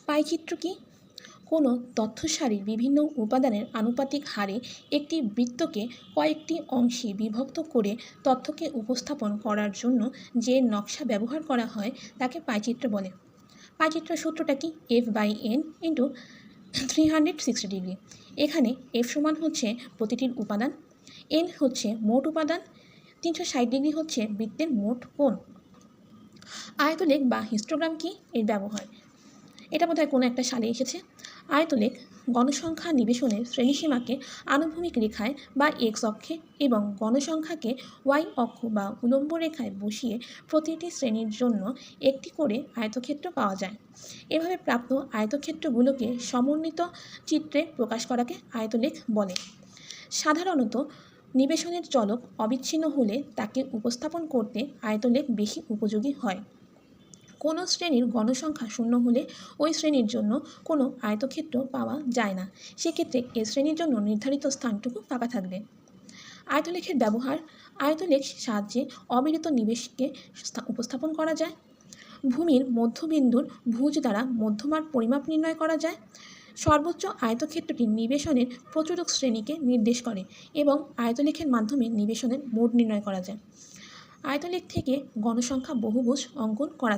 পাইচিত্র কি? কোনো তথ্য সারির বিভিন্ন উপাদানের আনুপাতিক হারে একটি বৃত্তকে কয়েকটি অংশে বিভক্ত করে তথ্যকে উপস্থাপন করার জন্য যে নকশা ব্যবহার করা হয় তাকে পাইচিত্র বলে। পাইচিত্রের সূত্রটা কি? F/n into 360 degree. এখানে F সমান হচ্ছে প্রতিটির উপাদান, n হচ্ছে মোট উপাদান, 360 ডিগ্রি হচ্ছে বৃত্তের মোট কোণ। আয়তলেখ বা হিস্টোগ্রাম কি? এর ব্যবহার, এটা বোধহয় কোনো একটা সালে এসেছে। আয়তলেখ গণসংখ্যা নিবেশনের শ্রেণীসীমাকে আনুভূমিক রেখায় বা এক্স অক্ষে এবং গণসংখ্যাকে ওয়াই অক্ষ বা উলম্ব রেখায় বসিয়ে প্রতিটি শ্রেণীর জন্য একটি করে আয়তক্ষেত্র পাওয়া যায়। এভাবে প্রাপ্ত আয়তক্ষেত্রগুলোকে সমন্বিত চিত্রে প্রকাশ করাকে আয়তলেখ বলে। সাধারণত নিবেশনের চলক অবিচ্ছিন্ন হলে তাকে উপস্থাপন করতে আয়তলেখ বেশি উপযোগী হয়। কোনো শ্রেণীর গণসংখ্যা শূন্য হলে ওই শ্রেণীর জন্য কোনো আয়তক্ষেত্র পাওয়া যায় না, সেক্ষেত্রে এ শ্রেণীর জন্য নির্ধারিত স্থানটুকু ফাঁকা থাকবে। আয়তলেখের ব্যবহার, আয়তলেখ সাহায্যে অবিরত নিবেশকে উপস্থাপন করা যায়। ভূমির মধ্যবিন্দুর ভুজ দ্বারা মধ্যমার পরিমাপ নির্ণয় করা যায়। সর্বোচ্চ আয়তক্ষেত্রটি নিবেশনের প্রচুরক শ্রেণীকে নির্দেশ করে এবং আয়তলেখের মাধ্যমে নিবেশনের মোড নির্ণয় করা যায়। আয়তলেখ থেকে গণসংখ্যা বহুভুজ অঙ্কন করা